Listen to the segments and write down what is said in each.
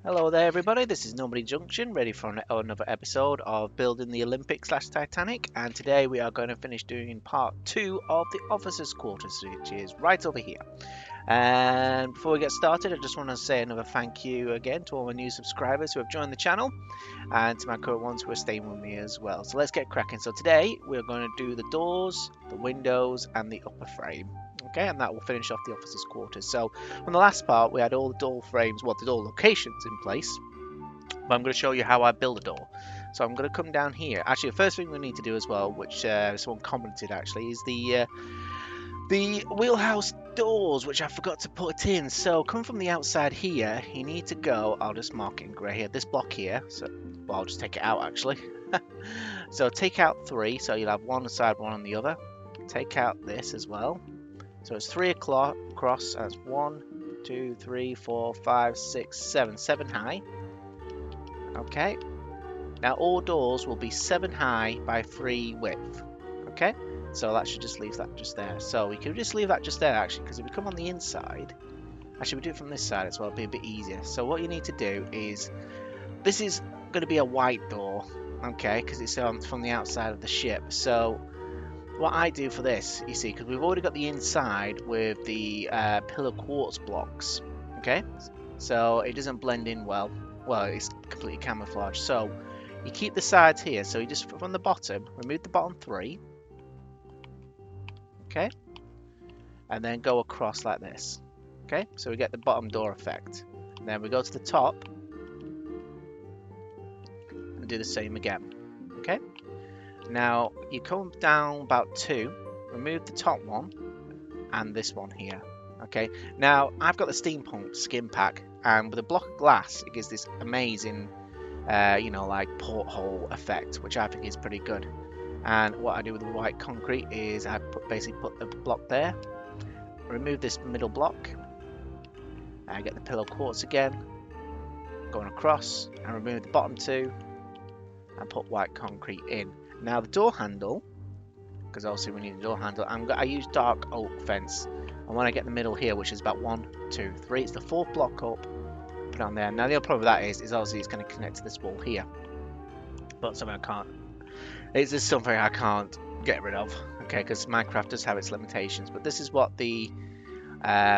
Hello there, everybody. This is Normandie Junction, ready for another episode of Building the Olympic/Titanic. And today we are going to finish doing part 2 of the officers' quarters, which is right over here. And before we get started, I just want to say another thank you again to all my new subscribers who have joined the channel, and to my current ones who are staying with me as well. So let's get cracking. So today we're going to do the doors, the windows, and the upper frame. Okay, and that will finish off the officers' quarters. So on the last part, we had all the door frames, well, the door locations in place. But I'm going to show you how I build a door. So I'm going to come down here. Actually, the first thing we need to do as well, which someone commented actually, is the wheelhouse doors, which I forgot to put in. So come from the outside here, you need to go, I'll just mark it in grey here, this block here. So, well, I'll just take it out actually. So take out 3, so you'll have one side, one on the other. Take out this as well. So it's 3 o'clock across, that's 1, 2, 3, 4, 5, 6, 7. 7 high. Okay. Now all doors will be 7 high by 3 width. Okay. So that should just leave that just there. So we can just leave that just there actually, because if we come on the inside, actually we do it from this side as well, it'll be a bit easier. So what you need to do is, this is going to be a white door, okay, because it's from the outside of the ship. So what I do for this, you see, because we've already got the inside with the pillar quartz blocks, okay, so it doesn't blend in well. Well, it's completely camouflaged. So you keep the sides here. So you just from the bottom, remove the bottom 3, okay, and then go across like this, okay. So we get the bottom door effect. And then we go to the top and do the same again, okay. Now you come down about 2, remove the top one and this one here. Okay, now I've got the steampunk skin pack, and with a block of glass it gives this amazing like porthole effect, which I think is pretty good. And what I do with the white concrete is I basically put the block there, remove this middle block, and get the pillar quartz again, going across, and remove the bottom 2 and put white concrete in. Now the door handle, because obviously we need a door handle, I use dark oak fence. And when I get the middle here, which is about 1, 2, 3, it's the 4th block up, put it on there. Now the other problem with that is obviously it's going to connect to this wall here. But something I can't, it's just something I can't get rid of, okay, because Minecraft does have its limitations. But this is what the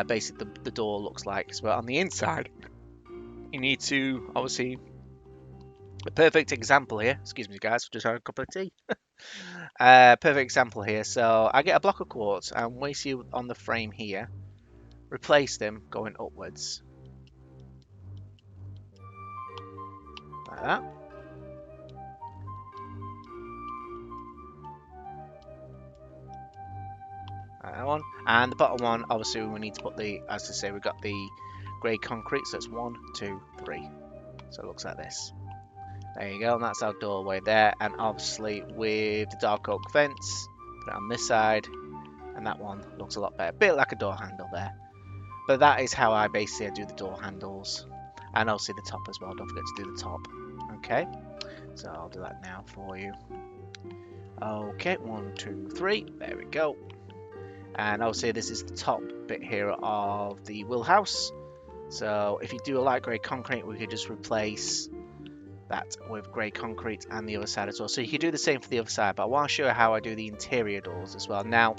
basically the door looks like. So on the inside, you need to obviously, a perfect example here, excuse me guys, just had a cup of tea. Perfect example here. So I get a block of quartz and we see on the frame here, replace them going upwards like that. Like that one, and the bottom one, obviously we need to put the, as I say, we've got the grey concrete, so it's 1, 2, 3. So it looks like this. There you go, and that's our doorway there. And obviously with the dark oak fence, put it on this side, and that one looks a lot better, a bit like a door handle there. But that is how I basically do the door handles, and obviously the top as well. Don't forget to do the top. Okay, so I'll do that now for you. Okay, 1, 2, 3. There we go. And obviously this is the top bit here of the wheelhouse. So if you do a light grey concrete, we could just replace that with grey concrete and the other side as well. So you could do the same for the other side, but I want to show you how I do the interior doors as well. Now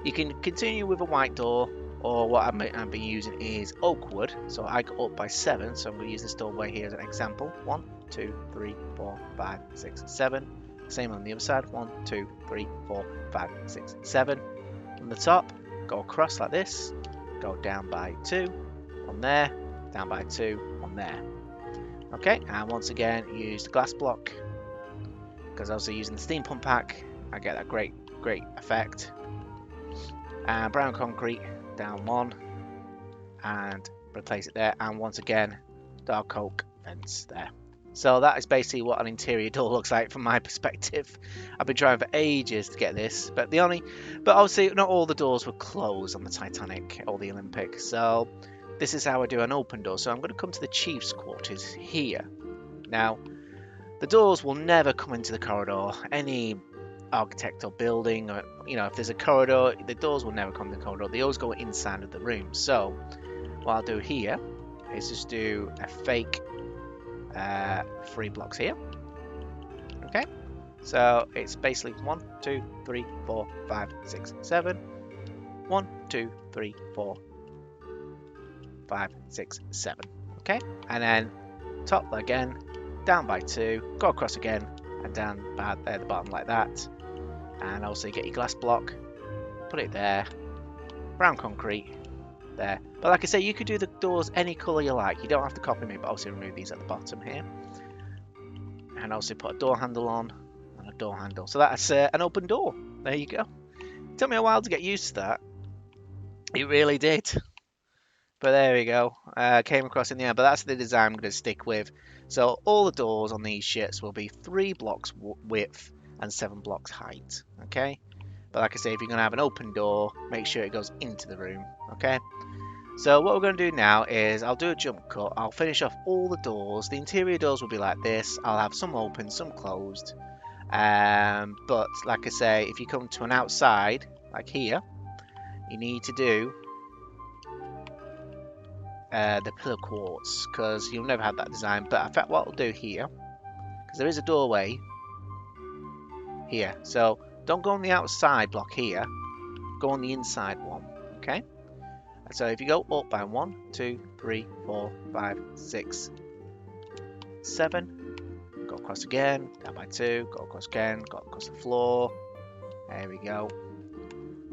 you can continue with a white door, or what I'm be using is oak wood. So I go up by 7, so I'm going to use this doorway here as an example. 1, 2, 3, 4, 5, 6, 7. Same on the other side. 1, 2, 3, 4, 5, 6, 7. From the top, go across like this, go down by 2 on there, down by 2 on there. Okay, and once again use the glass block, because obviously using the steampunk pack I get that great effect. And brown concrete down 1 and replace it there, and once again dark oak fence there. So that is basically what an interior door looks like from my perspective. I've been trying for ages to get this, but obviously not all the doors were closed on the Titanic or the Olympic. So this is how I do an open door. So I'm going to come to the chief's quarters here. Now the doors will never come into the corridor. Any architect or building, or if there's a corridor, the doors will never come to the corridor. They always go inside of the room. So what I'll do here is just do a fake 3 blocks here. Okay, so it's basically 1, 2, 3, 4, 5, 6, 7. 1, 2, 3, 4, 5, 6, 7. Okay, and then top again, down by 2, go across again, and down by the bottom like that. And also you get your glass block, put it there, brown concrete there. But like I say, you could do the doors any colour you like. You don't have to copy me, but obviously remove these at the bottom here. And also put a door handle on and a door handle. So that's an open door. There you go. It took me a while to get used to that. It really did. But there we go. Came across in the end. But that's the design I'm going to stick with. So all the doors on these shits will be 3 blocks width and 7 blocks height. Okay. But like I say, if you're going to have an open door, make sure it goes into the room. Okay. So what we're going to do now is I'll do a jump cut. I'll finish off all the doors. The interior doors will be like this. I'll have some open, some closed. But like I say, if you come to an outside, like here, you need to do the pillar quartz, because you'll never have that design. But in fact, what I'll do here, because there is a doorway here, so don't go on the outside block here, go on the inside one. Okay, so if you go up by 1, 2, 3, 4, 5, 6, 7, go across again, down by 2, go across again, go across the floor. There we go.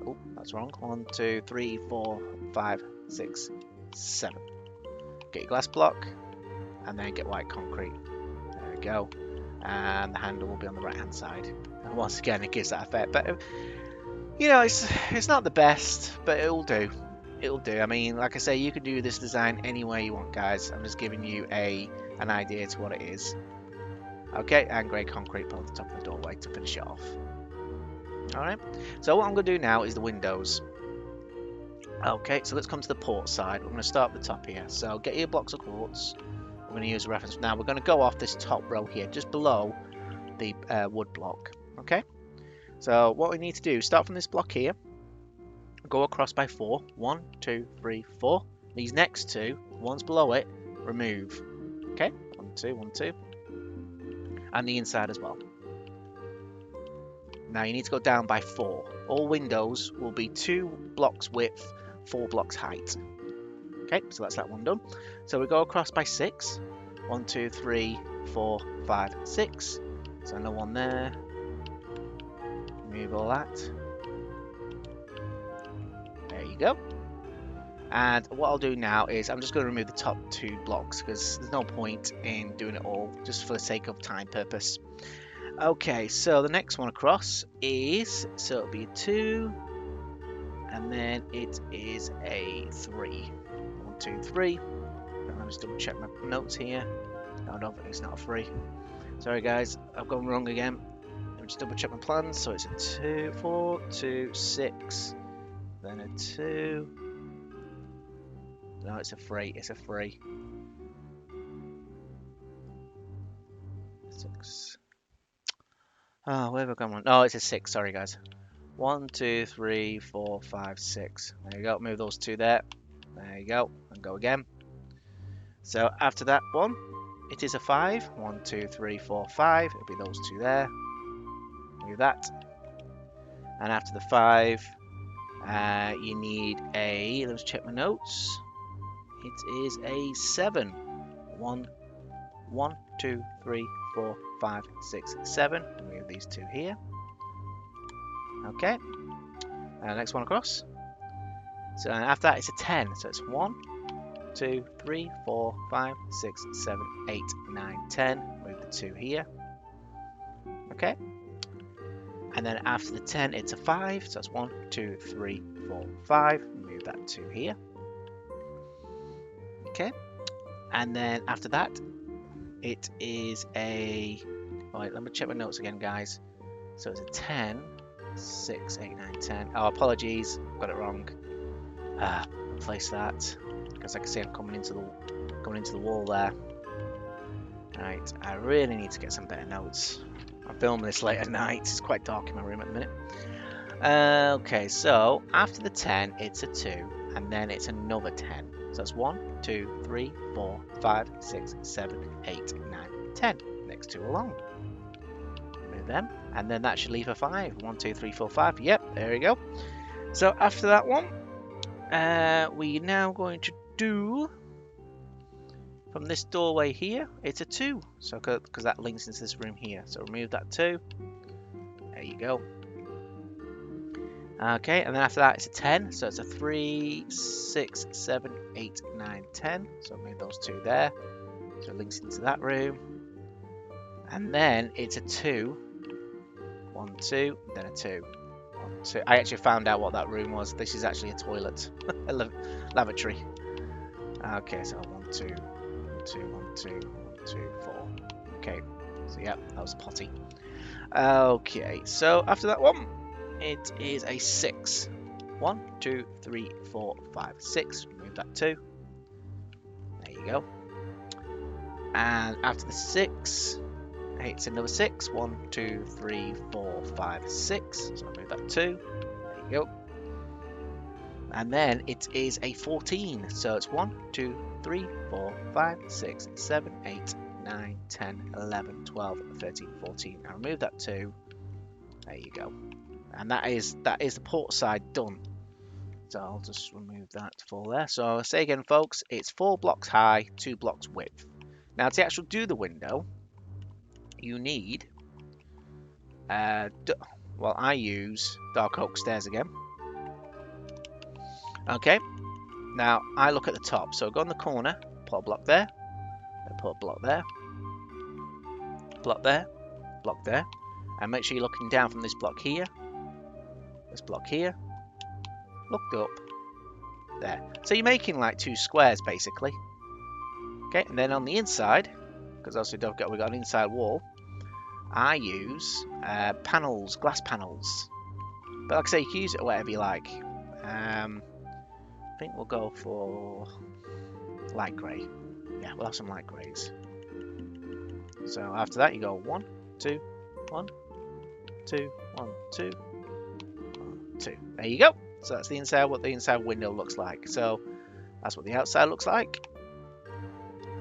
Oh, that's wrong. 1, 2, 3, 4, 5, 6, 7. Get your glass block and then get white concrete. There we go. And the handle will be on the right hand side. And once again, it gives that effect. But you know, it's not the best, but it'll do. It'll do. I mean, like I say, you can do this design any way you want, guys. I'm just giving you an idea to what it is. Okay, and grey concrete put on the top of the doorway to finish it off. Alright, so what I'm going to do now is the windows. Okay, so let's come to the port side. We're going to start at the top here. So get your blocks of quartz. We're going to use a reference. Now we're going to go off this top row here, just below the wood block. Okay, so what we need to do, start from this block here. Go across by 4. 1, 2, 3, 4. These next two, ones below it, remove. Okay, 1, 2, 1, 2. And the inside as well. Now you need to go down by 4. All windows will be 2 blocks width, 4 blocks height. Okay, so that's that one done. So we go across by 6. 1, 2, 3, 4, 5, 6. So no one there. Remove all that. There you go. And what I'll do now is I'm just going to remove the top 2 blocks because there's no point in doing it all just for the sake of time purpose. Okay, so the next one across is, so it'll be a 2 and then it is a 3. 1, 2, 3. And I'll just double check my notes here. No, I don't think it's not a 3. Sorry guys, I've gone wrong again. Let me just double check my plans. So it's a 2, 4, 2, 6, then a 2. No, it's a 3. It's a 3. 6. Oh, where have I gone wrong? Oh, it's a 6. Sorry, guys. 1, 2, 3, 4, 5, 6. There you go. Move those 2 there. There you go. And go again. So after that one, it is a 5. 1, 2, 3, 4, 5. It'll be those 2 there. Move that. And after the 5, you need a. Let's check my notes. It is a 7. 1, 2, 3, 4, 5, 6, 7. We have these 2 here. Okay. Next one across. So after that, it's a 10. So it's 1, 2, 3, 4, 5, 6, 7, 8, 9, 10. Move the 2 here. Okay. And then after the 10, it's a 5. So that's 1, 2, 3, 4, 5. Move that 2 here. Okay. And then after that, it is a. Alright, let me check my notes again, guys. So it's a 10, 6, 8, 9, 10. Oh, apologies, got it wrong. Replace that because, like I say, I'm coming into the wall there. Right, I really need to get some better notes. I'm filming this late at night. It's quite dark in my room at the minute. Okay, so after the 10, it's a 2, and then it's another 10. So that's 1, 2, 3, 4, 5, 6, 7, 8, 9, 10. Next two along. Move them. And then that should leave a 5. 1, 2, 3, 4, 5. Yep, there we go. So after that one, we're now going to do from this doorway here, it's a 2. So because that links into this room here. So remove that 2. There you go. Okay, and then after that it's a 10. So it's a 3, 6, 7, 8, 9, 10. So move those 2 there. So it links into that room. And then it's a 2. 1, 2, then a 2. 1, 2. I actually found out what that room was. This is actually a toilet. A lavatory. Okay, so 1, 2, 1, 2, 1, 2, 1, 2, 4. Okay, so yeah, that was a potty. Okay, so after that one, it is a 6. 1, 2, 3, 4, 5, 6. Remove that 2. There you go. And after the 6, it's another 6. 1, 2, 3, 4, 5, 6. So remove that 2. There you go. And then it is a 14. So it's 1, 2, 3, 4, 5, 6, 7, 8, 9, 10, 11, 12, 13, 14. I remove that 2. There you go. And that is the port side done. So I'll just remove that for there. So I'll say again, folks, it's 4 blocks high, 2 blocks width. Now to actually do the window, you need, well, I use dark oak stairs again. Okay. Now I look at the top. So go in the corner, put a block there, then put a block there, block there, block there, and make sure you're looking down from this block here. This block here. Look up. There. So you're making like 2 squares basically. Okay, and then on the inside, because also we've got an inside wall, I use panels, glass panels. But like I say, you can use it whatever you like. I think we'll go for light grey. Yeah, we'll have some light greys. So after that, you go 1, 2, 1, 2, 1, 2, 1, 2. There you go. So that's the inside, what the inside window looks like. So that's what the outside looks like.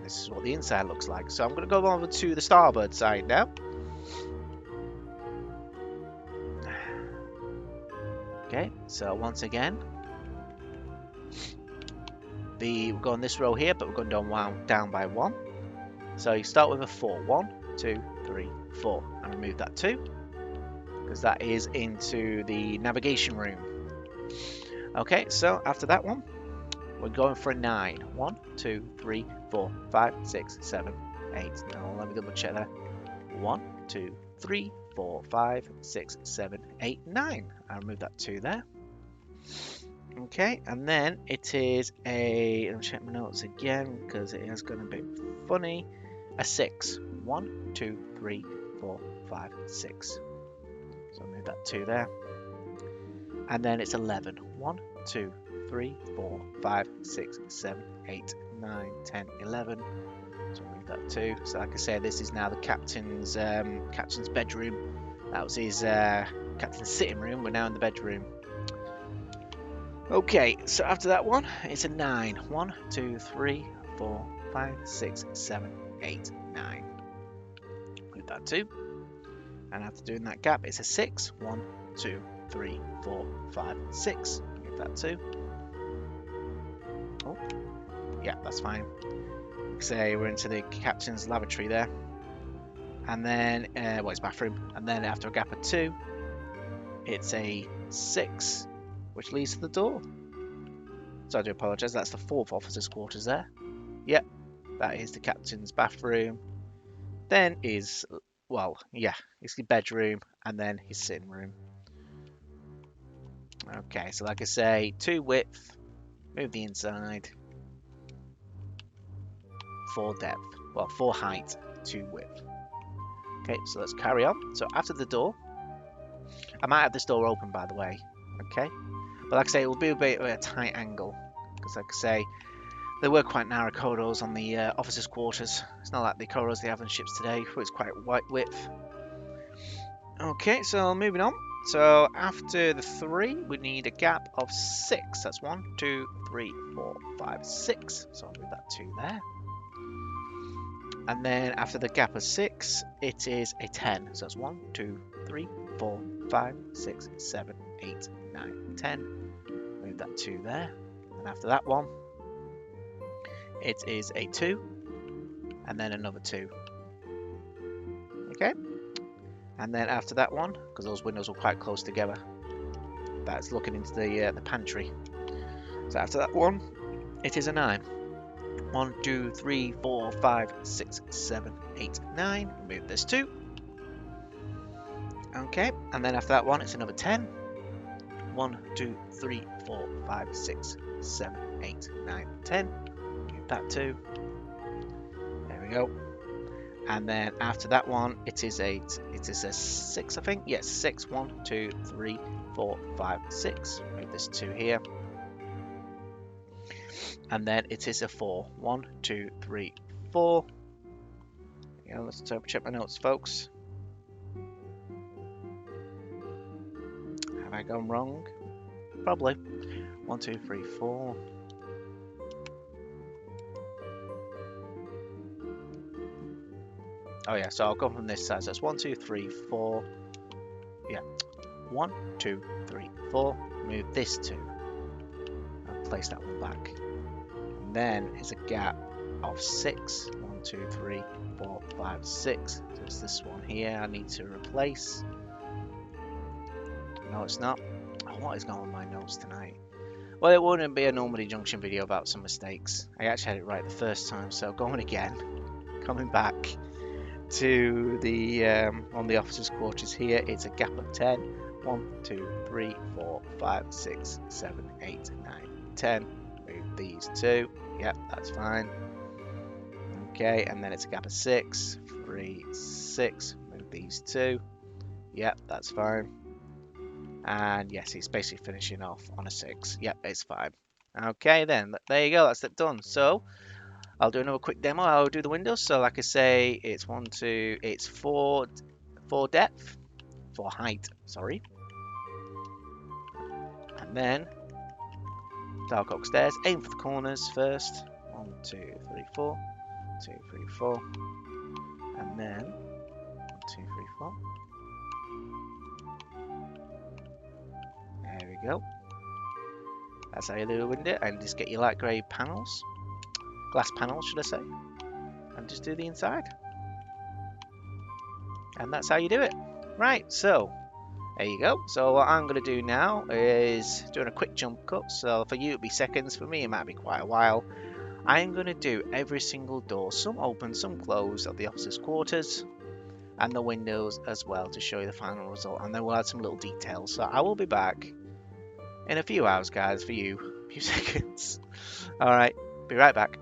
This is what the inside looks like. So I'm going to go over to the starboard side now. Okay, so once again, we're going this row here, but we're going down by 1. So you start with a 4. 1, 2, 3, 4. And remove that 2, because that is into the navigation room. Okay, so after that one, we're going for a 9. 1, 2, 3, 4, 5, 6, 7, 8. Now let me double check that. 1, 2, 3, 4, 5, 6, 7, 8, 9. I'll remove that 2 there. Okay, and then it is a, let me check my notes again because it has gone a bit funny. A 6. 1, 2, 3, 4, 5, 6. So I'll move that 2 there. And then it's 11. 1, 2, 3, 4, 5, 6, 7, 8, 9, 10, 11. So I'll move that 2. So like I said, this is now the captain's bedroom. That was his captain's sitting room. We're now in the bedroom. Okay, so after that one, it's a 9. 1, 2, 3, 4, 5, 6, 7, 8, 9. Move that 2. And after doing that gap, it's a 6. 1, 2, 3, 4, 5, 6. Move that 2. Oh, yeah, that's fine. Say we're into the captain's lavatory there. And then, well, it's bathroom. And then after a gap of 2, it's a 6. Which leads to the door. So I do apologise, that's the 4th officer's quarters there. Yep, that is the captain's bathroom. Then is, well, yeah, it's the bedroom and then his sitting room. Okay, so like I say, 2 width, move the inside, 4 depth, well, 4 height, 2 width. Okay, so let's carry on. So after the door, I might have this door open by the way, okay? But like I say, it will be a bit of a tight angle. Because like I say, there were quite narrow corridors on the officers' quarters. It's not like the corridors they have on ships today, where it's quite wide width. Okay, so moving on. So after the 3, we need a gap of 6. That's 1, 2, 3, 4, 5, 6. So I'll move that 2 there. And then after the gap of 6, it is a 10. So that's 1, 2, 3, 4, 5, 6, 7, 8, 9, 10. Move that 2 there. And after that one, it is a 2. And then another 2. Okay. And then after that one, because those windows were quite close together, that's looking into the pantry. So after that one, it is a 9. 1, 2, 3, 4, 5, 6, 7, 8, 9. Move this 2. Okay, and then after that one, it's another 10. 1, 2, 3, 4, 5, 6, 7, 8, 9, 10. Move that 2. There we go. And then after that one, it is a 6, I think. Yes, 6. 1, 2, 3, 4, 5, 6. Move this 2 here. And then it is a 4. 1, 2, 3, 4. Yeah, let's check my notes, folks. Have I gone wrong? Probably. 1, 2, 3, 4. Oh yeah, so I'll go from this side. So that's 1, 2, 3, 4. Yeah. 1, 2, 3, 4. Move this 2. And place that one back. And then it's a gap of 6. 1, 2, 3, 4, 5, 6. So it's this one here I need to replace. No, it's not. Oh, what is going on with my notes tonight? Well, it wouldn't be a Normandie Junction video about some mistakes. I actually had it right the first time, so going again. Coming back to the on the officers' quarters here, it's a gap of 10. 1, 2, 3, 4, 5, 6, 7, 8, 9, 10. Move these 2. Yep, that's fine. Okay, and then it's a gap of 6. 3, 6. Move these 2. Yep, that's fine. And yes, it's basically finishing off on a 6. Yep, it's fine. Okay, then there you go. That's it done. So I'll do another quick demo. I'll do the windows. So like I say, it's 1, 2, it's 4 depth, 4 height, sorry. And then dark oak stairs. Aim for the corners first. 1, 2, 3, 4. 2, 3, 4. And then 1, 2, 3, 4. There we go. That's how you do a window. And just get your light grey panels. Glass panels, should I say. And just do the inside. And that's how you do it. Right, so there you go. So what I'm going to do now is doing a quick jump cut. So for you it'll be seconds. For me it might be quite a while. I'm going to do every single door, some open, some closed, of the officers' quarters. And the windows as well to show you the final result. And then we'll add some little details. So I will be back in a few hours, guys, for you. A few seconds. Alright, be right back.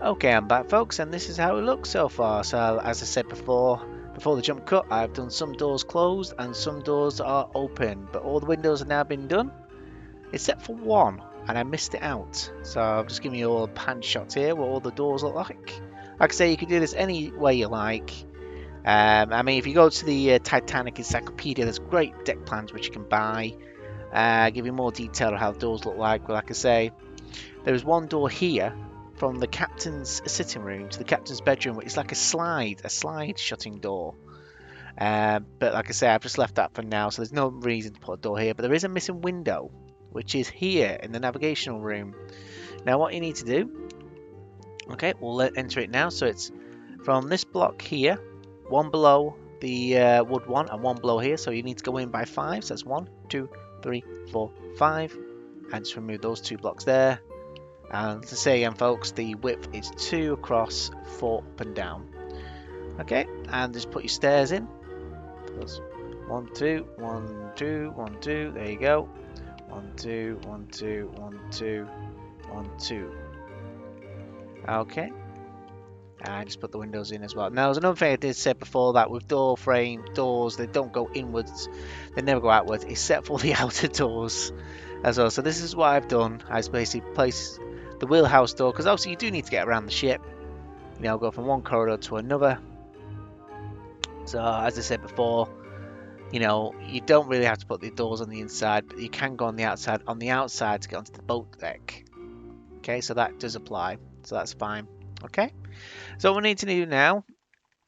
Okay, I'm back, folks, and this is how it looks so far. So as I said before the jump cut, I've done some doors closed and some doors are open. But all the windows have now been done, except for one, and I missed it out. So I'm just giving you all a pan shot here, what all the doors look like. Like I say, you can do this any way you like. I mean, if you go to the Titanic Encyclopedia, there's great deck plans which you can buy. Give you more detail on how the doors look like. But like I say, there is one door here from the captain's sitting room to the captain's bedroom. It's like a slide shutting door. But like I say, I've just left that for now, so there's no reason to put a door here. But there is a missing window, which is here in the navigational room. Now, what you need to do, okay, we'll enter it now. So it's from this block here, one below the wood one, and one below here. So you need to go in by 5. So that's 1, 2, 3, 4, 5, and just remove those 2 blocks there. And to say again, folks, the width is 2 across, 4 up and down. Okay, and just put your stairs in. 1, 2, 1, 2, 1, 2. There you go. 1, 2, 1, 2, 1, 2, 1, 2. Okay. And just put the windows in as well. Now, there's another thing I did say before, that with door frame doors, they don't go inwards, they never go outwards, except for the outer doors as well. So this is what I've done. I just basically place the wheelhouse door, because obviously you do need to get around the ship. You know, go from one corridor to another. So as I said before, you know, you don't really have to put the doors on the inside, but you can go on the outside to get onto the boat deck. Okay, so that does apply, so that's fine. Okay, so what we need to do now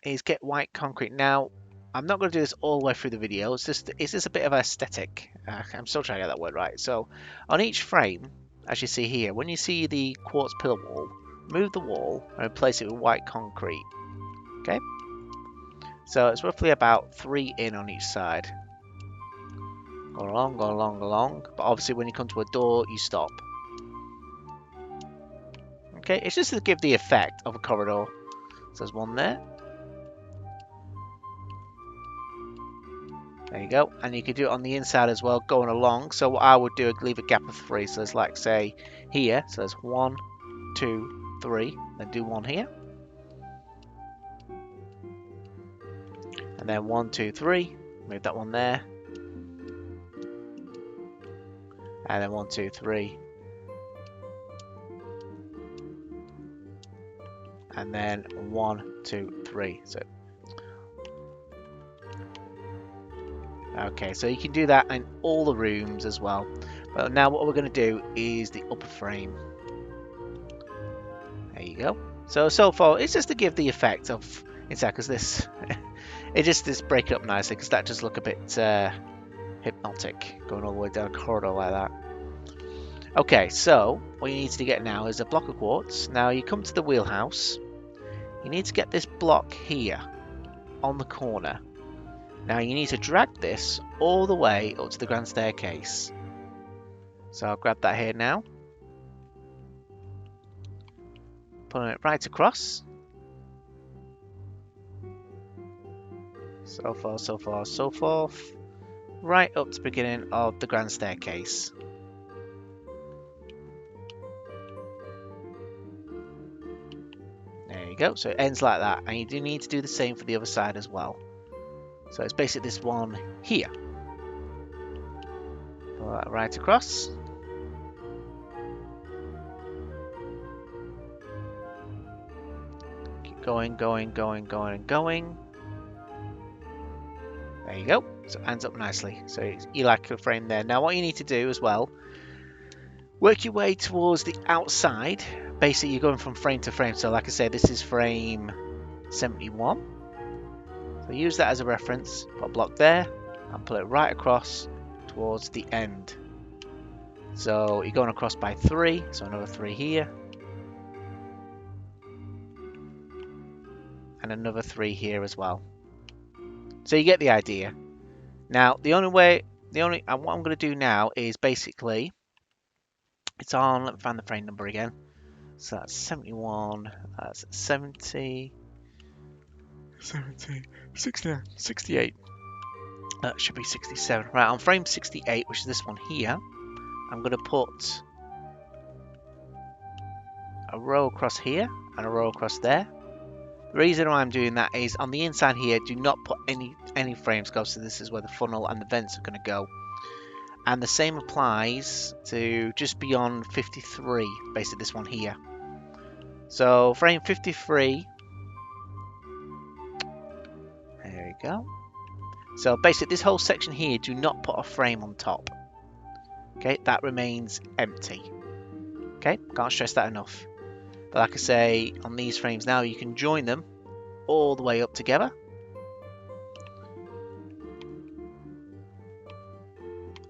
is get white concrete. Now, I'm not going to do this all the way through the video. It's just a bit of aesthetic. I'm still trying to get that word right. So on each frame, as you see here, when you see the quartz pillar wall, move the wall and replace it with white concrete. Okay, so it's roughly about 3 in on each side. Go along, go along, go along. But obviously when you come to a door, you stop. Okay, it's just to give the effect of a corridor. So there's one there. There you go. And you can do it on the inside as well, going along. So what I would do, I'd leave a gap of 3. So there's like, say, here. So there's 1, 2, 3. Then do 1 here. And then 1, 2, 3. Move that one there. And then 1, 2, 3. And then 1, 2, 3. So okay, so you can do that in all the rooms as well. But now what we're going to do is the upper frame. There you go. So far, it's just to give the effect of inside, because this it just break it up nicely, because that just look a bit hypnotic, going all the way down a corridor like that. Okay, so what you need to get now is a block of quartz. Now you come to the wheelhouse. You need to get this block here on the corner. Now you need to drag this all the way up to the grand staircase. So I'll grab that here now. Putting it right across. So far, so far, so forth. Right up to the beginning of the grand staircase. There you go. So it ends like that. And you do need to do the same for the other side as well. So it's basically this one here. Pull that right across. Keep going, going, going, going, and going. There you go. So it ends up nicely. So you like a frame there. Now what you need to do as well, work your way towards the outside. Basically you're going from frame to frame. So like I said, this is frame 71. So use that as a reference, put a block there, and pull it right across towards the end. So you're going across by 3, so another 3 here. And another 3 here as well. So you get the idea. Now, what I'm going to do now is basically, it's on, let me find the frame number again. So that's 71, that's 70, 69, 68. That should be 67. Right, on frame 68, which is this one here, I'm going to put a row across here and a row across there. The reason why I'm doing that is on the inside here, do not put any frames go. So this is where the funnel and the vents are going to go. And the same applies to just beyond 53, basically this one here. So frame 53. There we go. So basically this whole section here, do not put a frame on top. Okay, that remains empty. Okay, can't stress that enough. But like I say, on these frames now, you can join them all the way up together.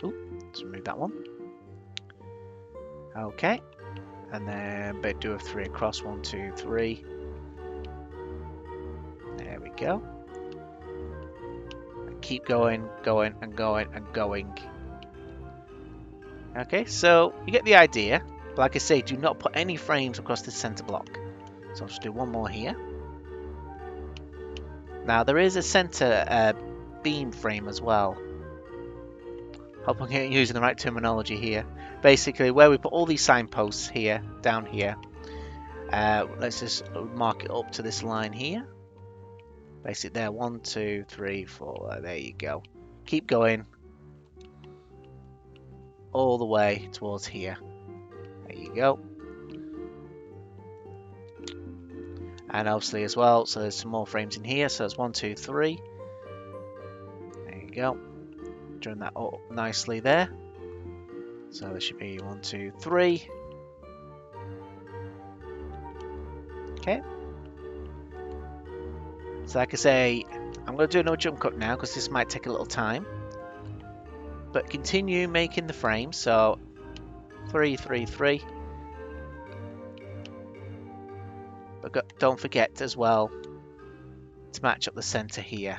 Ooh, let's remove that one. Okay, and then do a 3 across, 1, 2, 3. There we go. Keep going, going, and going, and going. Okay, so you get the idea. But like I say, do not put any frames across the center block. So I'll just do one more here. Now there is a center beam frame as well. Hope I'm using the right terminology here. Basically, where we put all these signposts here, down here. Let's just mark it up to this line here. Basically there, 1, 2, 3, 4. There you go. Keep going all the way towards here. There you go. And obviously as well, so there's some more frames in here. So it's 1, 2, 3. There you go. Join that up nicely there. So there should be 1, 2, 3. Okay. So like I say, I'm going to do no jump cut now because this might take a little time. But continue making the frame. So 3, 3, 3. But don't forget as well to match up the center here.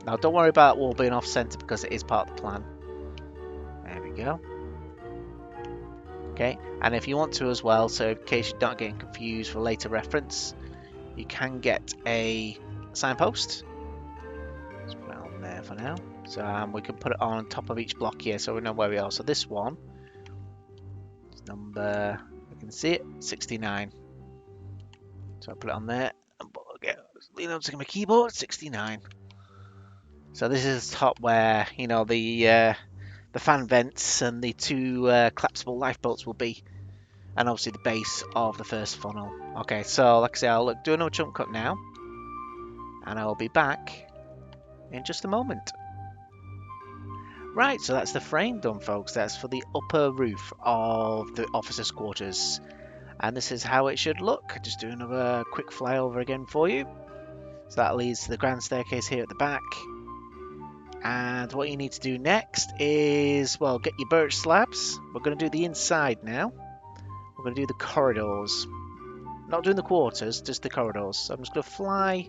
Now don't worry about that wall being off center because it is part of the plan. There we go. Okay, and if you want to as well, so in case you're not getting confused for later reference, you can get a signpost. Let's put it on there for now. So we can put it on top of each block here so we know where we are. So this one is number, you can see it, 69. So I'll put it on there and lean on to my keyboard, 69. So this is the top where, you know, the fan vents and the 2 collapsible lifeboats will be. And obviously the base of the first funnel. Okay, so like I say, I'll do no jump cut now. And I will be back in just a moment. Right, so that's the frame done, folks. That's for the upper roof of the officers' quarters. And this is how it should look. Just do another quick flyover again for you. So that leads to the grand staircase here at the back. And what you need to do next is, well, get your birch slabs. We're going to do the inside now. We're going to do the corridors. Not doing the quarters, just the corridors. So I'm just going to fly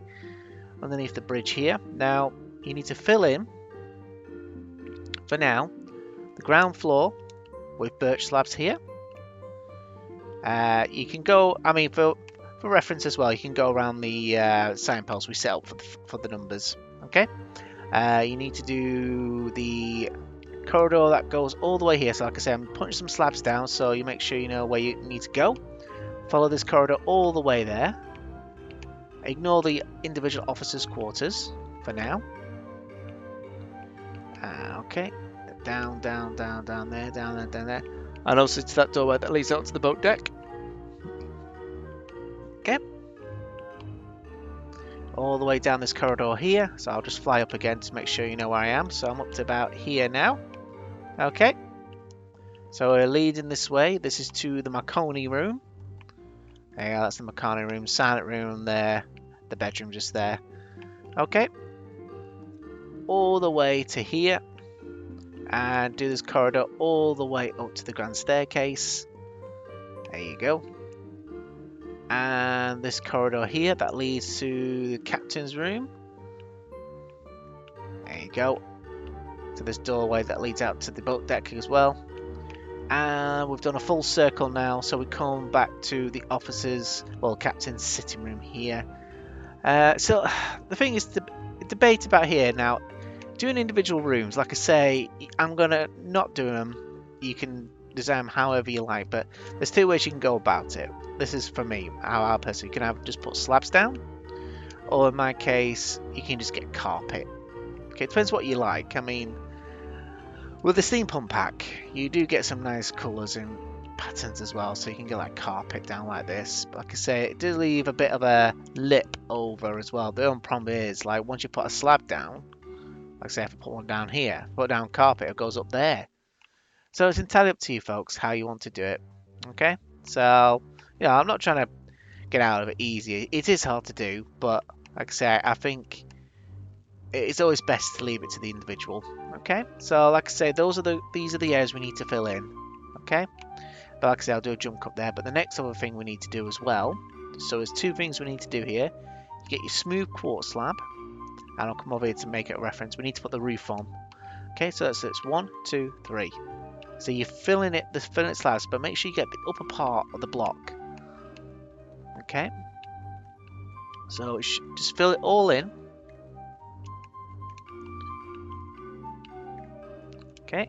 underneath the bridge here. Now, you need to fill in, for now, the ground floor with birch slabs here. You can go, I mean, for reference as well, you can go around the signposts we set up for the numbers. Okay? You need to do the corridor that goes all the way here. So like I said, I'm putting some slabs down so you make sure you know where you need to go. Follow this corridor all the way there. Ignore the individual officers' quarters for now. Okay, down, down, down, down there, down there, down there. And also to that doorway that leads out to the boat deck. Okay. All the way down this corridor here. So I'll just fly up again to make sure you know where I am. So I'm up to about here now. Okay. So we're leading this way. This is to the Marconi room. There you go, that's the Marconi room. Silent room there. The bedroom just there. Okay. All the way to here. And do this corridor all the way up to the grand staircase. There you go. And this corridor here that leads to the captain's room. There you go. To this doorway that leads out to the boat deck as well. And we've done a full circle now, so we come back to the officers, well, captain's sitting room here. So the thing is, the debate about here now, doing individual rooms, like I say, I'm gonna not do them. You can design them however you like, but there's 2 ways you can go about it. This is for me, how I personally, you can have just put slabs down, or in my case, you can just get carpet. Okay, it depends what you like. I mean, with the steampunk pack, you do get some nice colours and patterns as well, so you can get like carpet down like this. But like I say, it does leave a bit of a lip over as well. The only problem is, like, once you put a slab down, like I say, if I put one down here, put down carpet, it goes up there. So it's entirely up to you folks how you want to do it. Okay, so yeah, I'm not trying to get out of it easy. It is hard to do, but like I say, I think it's always best to leave it to the individual. Okay, so like I say, these are the areas we need to fill in. Okay, but like I say, I'll do a jump cut there. But the next other thing we need to do as well, so there's 2 things we need to do here. You get your smooth quartz slab, and I'll come over here to make it a reference. We need to put the roof on. Okay, so that's 1, 2, 3. So you're filling it slabs, but make sure you get the upper part of the block. Okay, so just fill it all in. Okay,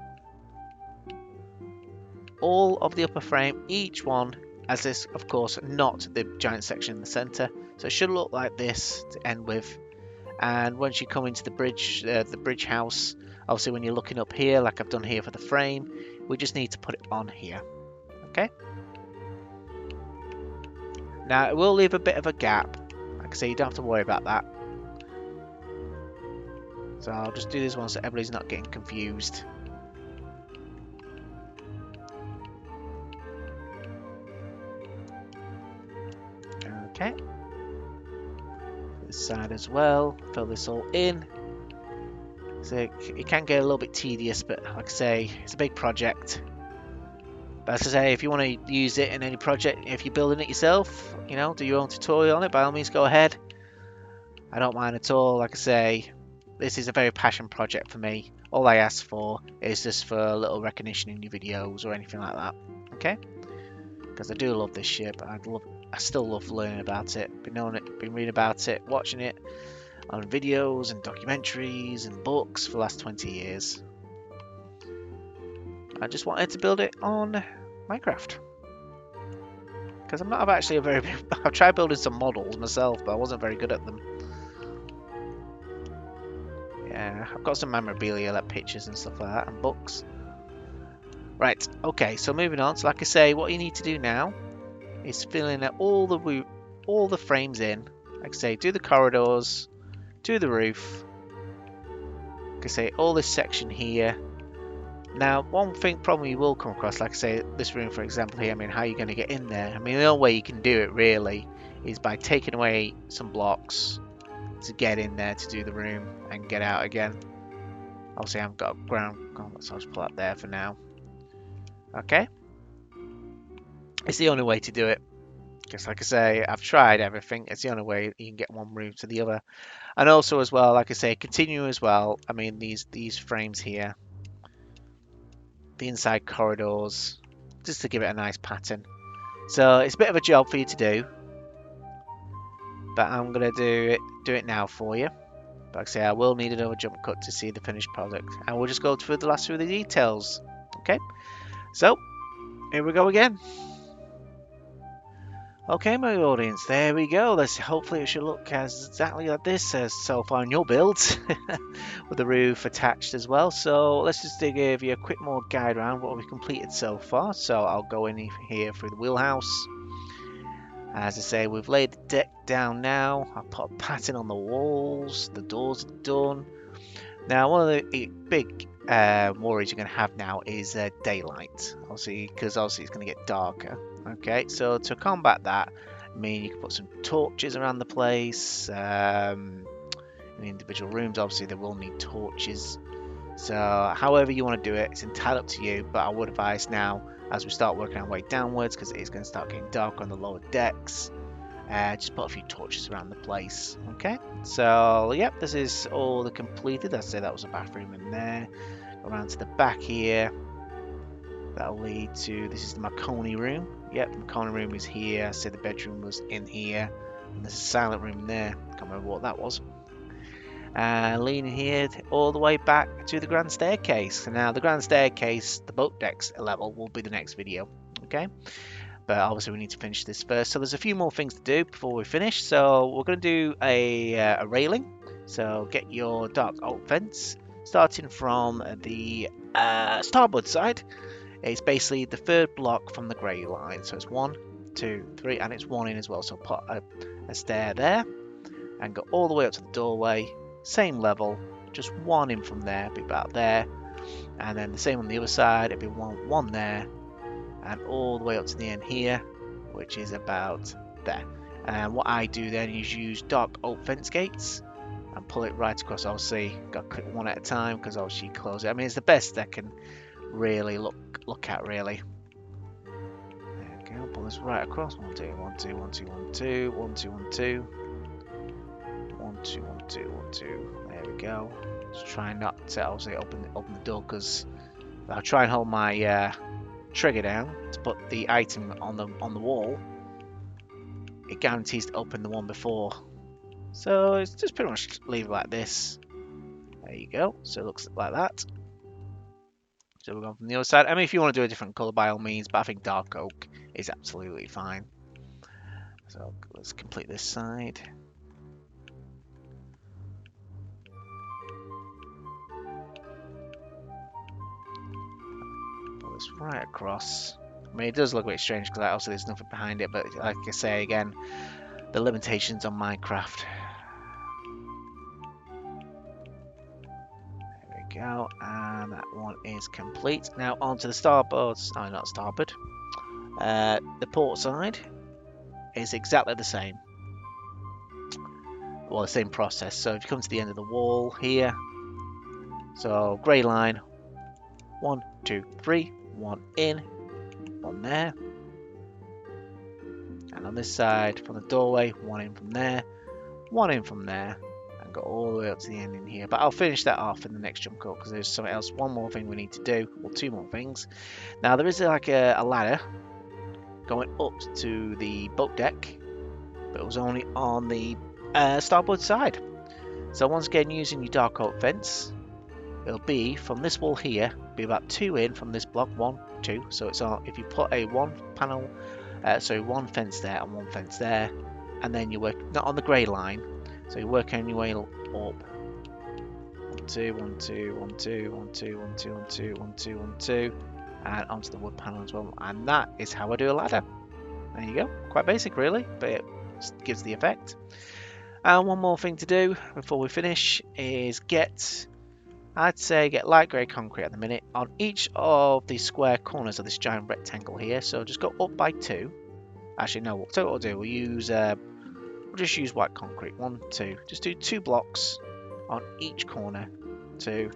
all of the upper frame, each one, as this, of course, not the giant section in the center. So it should look like this to end with. And once you come into the bridge house, obviously when you're looking up here, like I've done here for the frame, we just need to put it on here. Okay. Now it will leave a bit of a gap. Like I say, you don't have to worry about that. So I'll just do this one so everybody's not getting confused. Okay. This side as well. Fill this all in. So it can get a little bit tedious, but like I say, it's a big project. But as I say, if you want to use it in any project, if you're building it yourself, you know, do your own tutorial on it, by all means go ahead. I don't mind at all. Like I say, this is a very passion project for me. All I ask for is just for a little recognition in your videos or anything like that. Okay? Because I do love this ship. I still love learning about it. Been knowing it, been reading about it, watching it on videos and documentaries and books for the last 20 years. I just wanted to build it on Minecraft. Because I'm not actually a very... I've tried building some models myself, but I wasn't very good at them. Yeah, I've got some memorabilia, like pictures and stuff like that, and books. Right, okay, so moving on. So like I say, what you need to do now is fill in all the frames in. Like I say, do the corridors, do the roof. Like I say, all this section here. Now, one problem you will come across, like I say, this room for example here, I mean, how are you going to get in there? I mean, the only way you can do it really is by taking away some blocks to get in there to do the room and get out again. Obviously, I haven't got a ground, so I'll just put that there for now. Okay? It's the only way to do it. Because like I say, I've tried everything. It's the only way you can get one room to the other. And also as well, like I say, continue as well. I mean, these frames here, the inside corridors, just to give it a nice pattern. So it's a bit of a job for you to do, but I'm gonna do it now for you. But like I say, I will need another jump cut to see the finished product, and we'll just go through the last few of the details. Okay, so here we go again. Okay, my audience, there we go. Hopefully it should look exactly like this as so far in your builds, with the roof attached as well. So let's just give you a quick more guide around what we've completed so far. So I'll go in here through the wheelhouse. As I say, we've laid the deck down now. I've put a pattern on the walls. The doors are done. Now, one of the big worries you're going to have now is daylight, obviously, because obviously it's going to get darker. Okay, so to combat that, I mean, you can put some torches around the place. In the individual rooms, obviously, they will need torches. So, however you want to do it, it's entirely up to you. But I would advise now, as we start working our way downwards, because it is going to start getting darker on the lower decks, just put a few torches around the place. Okay, so yep, this is all the completed. I'd say that was a bathroom in there. Go around to the back here. That'll lead to, this is the Marconi room. Yep, the Marconi room is here. I said the bedroom was in here. And there's a silent room in there. Can't remember what that was. Leading here all the way back to the grand staircase. So now the grand staircase, the boat decks level, will be the next video. Okay, but obviously we need to finish this first. So there's a few more things to do before we finish. So we're going to do a railing. So get your dark oak fence, starting from the starboard side. It's basically the third block from the grey line. So it's 1, 2, 3, and it's 1 in as well. So put a stair there and go all the way up to the doorway. Same level, just 1 in from there, be about there. And then the same on the other side, it'd be 1 there. And all the way up to the end here, which is about there. And what I do then is use dark oak fence gates and pull it right across. Obviously, got to click 1 at a time because obviously you close it. I mean, it's the best I can really look at, really. There we go. Pull this right across. 1, 2, 1, 2, 1, 2, 1, 2, 1, 2, 1, 2, 1, 2, 1, 2, 1, 2. There we go. Just try not to obviously open the door, because I'll try and hold my trigger down to put the item on the wall. It guarantees to open the one before. So it's just pretty much leave it like this. There you go. So it looks like that. So we're going from the other side. I mean, if you want to do a different colour, by all means, but I think dark oak is absolutely fine. So let's complete this side. Pull this right across. I mean, it does look a bit strange because obviously there's nothing behind it, but like I say again, the limitations on Minecraft. go, and that one is complete. Now onto the starboard, no, not starboard. The port side is exactly the same. Well, the same process. So if you come to the end of the wall here, so grey line, 1, 2, 3, 1 in, 1 there. And on this side, from the doorway, 1 in from there, 1 in from there, and go all the way up to the end in here. But I'll finish that off in the next jump cut because there's something else, one more thing we need to do, or 2 more things. Now there is like a ladder going up to the boat deck, but it was only on the starboard side. So once again, using your dark oak fence, it'll be from this wall here, be about 2 in from this block, 1, 2. So it's on. If you put a 1 panel, so 1 fence there and 1 fence there, and then you work not on the grey line, so you work on your way up. 1, 2, 1, 2, 1, 2, 1, 2, 1, 2, 1, 2, 1, 2, 1, 2, and onto the wood panel as well. And that is how I do a ladder. There you go. Quite basic, really, but it gives the effect. And one more thing to do before we finish is I'd say get light grey concrete at the minute on each of the square corners of this giant rectangle here. So just go up by 2. Actually, no. So what we'll do, we'll just use white concrete. 1, 2. Just do 2 blocks on each corner. 2.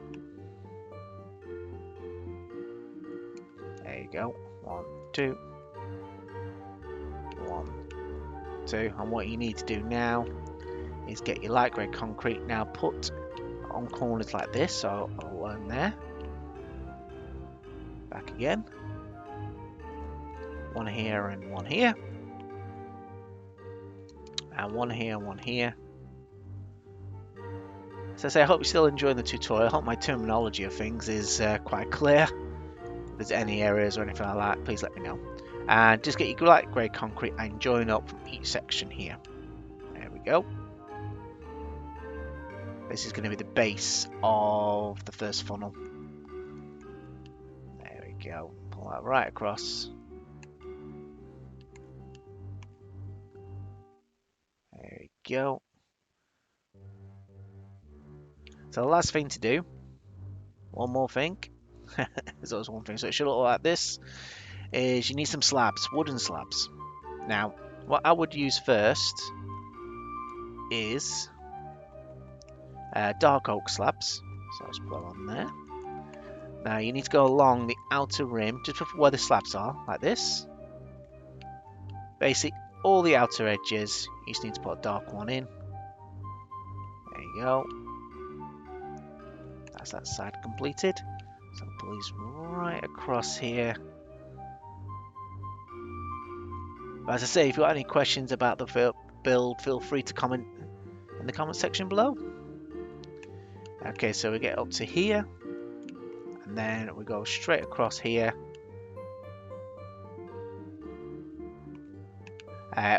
There you go. 1, 2. 1, 2. And what you need to do now is get your light grey concrete. Now put on corners like this. So one there. Back again. 1 here and 1 here. And 1 here and 1 here. So I say, I hope you're still enjoying the tutorial. I hope my terminology of things is quite clear. If there's any areas or anything like that, please let me know. And just get your light grey concrete and join up from each section here. There we go. This is going to be the base of the first funnel. There we go. Pull that right across. There we go. So the last thing to do, one more thing, there's always one thing, so it should look like this, is you need some slabs, wooden slabs. Now, what I would use first is dark oak slabs, so let's put that on there. Now you need to go along the outer rim, just where the slabs are, like this. Basically, all the outer edges, you just need to put a dark one in. There you go. That's that side completed. So pull these right across here. But as I say, if you've got any questions about the build, feel free to comment in the comment section below. Okay, so we get up to here, and then we go straight across here.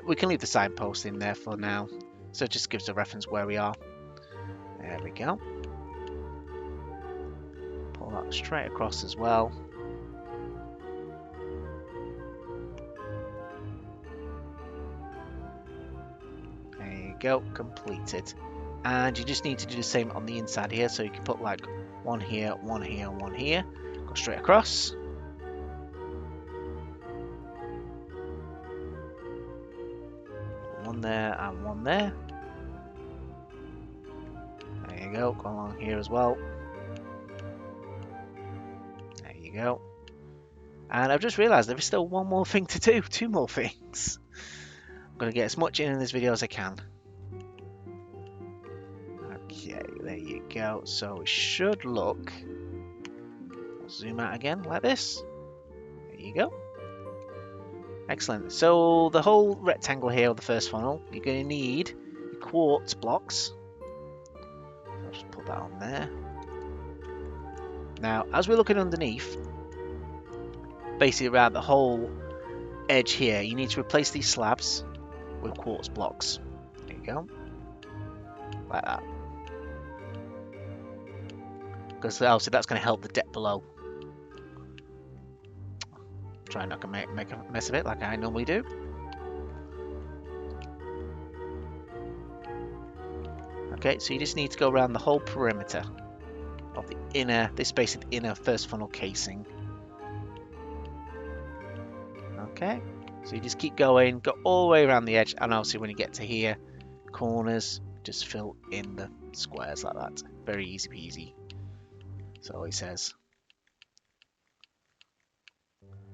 We can leave the signpost in there for now, so it just gives a reference where we are. There we go. Pull that straight across as well. There you go, completed. And you just need to do the same on the inside here, so you can put like 1 here, 1 here, 1 here. Go straight across. One there and 1 there. There you go, go along here as well. There you go. And I've just realised there is still one more thing to do, 2 more things. I'm going to get as much in this video as I can. Okay, there you go. So it should look, I'll zoom out again like this. There you go. Excellent. So the whole rectangle here of the first funnel, you're going to need your quartz blocks. I'll just put that on there. Now, as we're looking underneath, basically around the whole edge here, you need to replace these slabs with quartz blocks. There you go. Like that. Because obviously that's going to help the depth below. Try not to make a mess of it like I normally do. Okay, so you just need to go around the whole perimeter of of the inner, this basically the inner first funnel casing. Okay, so you just keep going, go all the way around the edge, and obviously when you get to here, corners, just fill in the squares like that. Very easy peasy. That's all he says.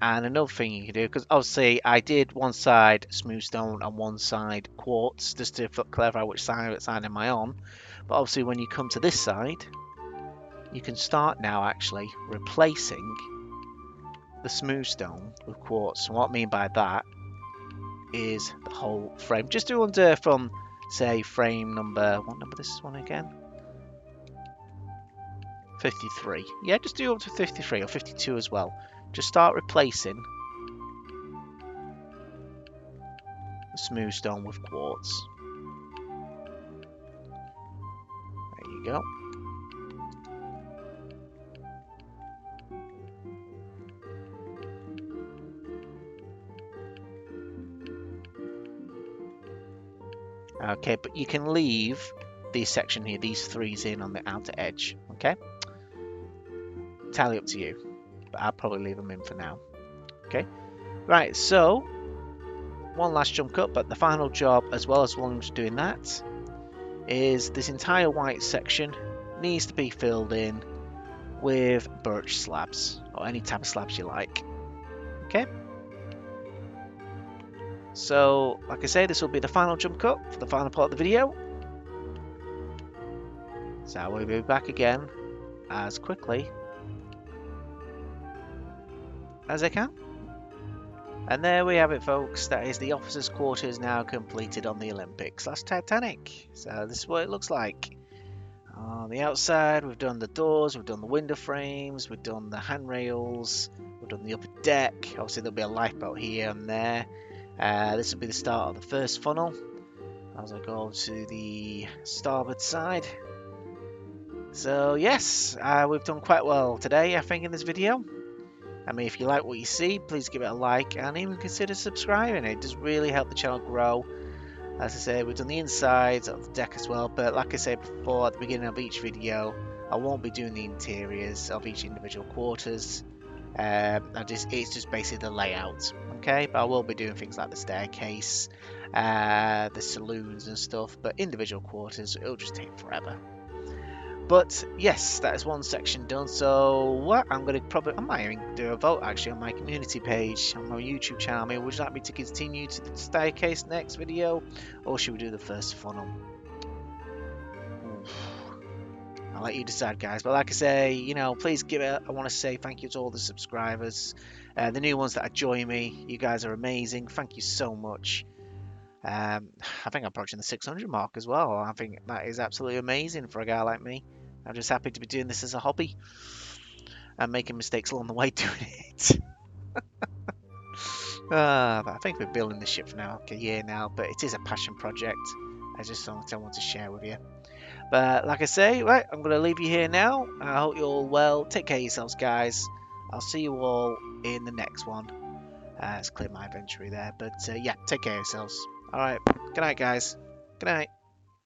And another thing you can do, because obviously I did one side smooth stone and one side quartz, just to clarify which side am I on. But obviously when you come to this side, you can start now actually replacing the smooth stone with quartz. And what I mean by that is the whole frame. Just do under from, say, frame number, what number this is one again? 53. Yeah, just do up to 53 or 52 as well. Just start replacing the smooth stone with quartz. There you go. Okay, but you can leave this section here, these threes in on the outer edge. Okay, entirely up to you, but I'll probably leave them in for now. Okay, right, so one last jump cut, but the final job, as well as one doing that, is this entire white section needs to be filled in with birch slabs, or any type of slabs you like. Okay, so like I say, this will be the final jump cut for the final part of the video. So we'll be back again as quickly as I can. And there we have it, folks. That is the officers' quarters now completed on the Olympics. That's Titanic. So this is what it looks like. On the outside, we've done the doors, we've done the window frames, we've done the handrails, we've done the upper deck. Obviously, there'll be a lifeboat here and there. This will be the start of the first funnel. As I go to the starboard side. So yes, we've done quite well today, I think, in this video. I mean, if you like what you see, please give it a like and even consider subscribing. It does really help the channel grow. As I say, we've done the insides of the deck as well, but like I said before at the beginning of each video, I won't be doing the interiors of each individual quarters. It's just basically the layout, okay? But I will be doing things like the staircase, the saloons and stuff, but individual quarters, it'll just take forever. But yes, that is one section done. So what I'm going to I might even do a vote actually on my community page on my YouTube channel. I mean, would you like me to continue to the staircase next video, or should we do the first funnel? I'll let you decide, guys. But like I say, you know, please give it. I want to say thank you to all the subscribers, the new ones that are joining me. You guys are amazing. Thank you so much. I think I'm approaching the 600 mark as well. I think that is absolutely amazing for a guy like me. I'm just happy to be doing this as a hobby and making mistakes along the way doing it. But I think we're building this ship for now, like a year now, but it is a passion project. I just something I want to share with you. But like I say, right, I'm going to leave you here now. I hope you're all well. Take care of yourselves, guys. I'll see you all in the next one. Let's clear my inventory there. But yeah, take care of yourselves. All right. Good night, guys. Good night.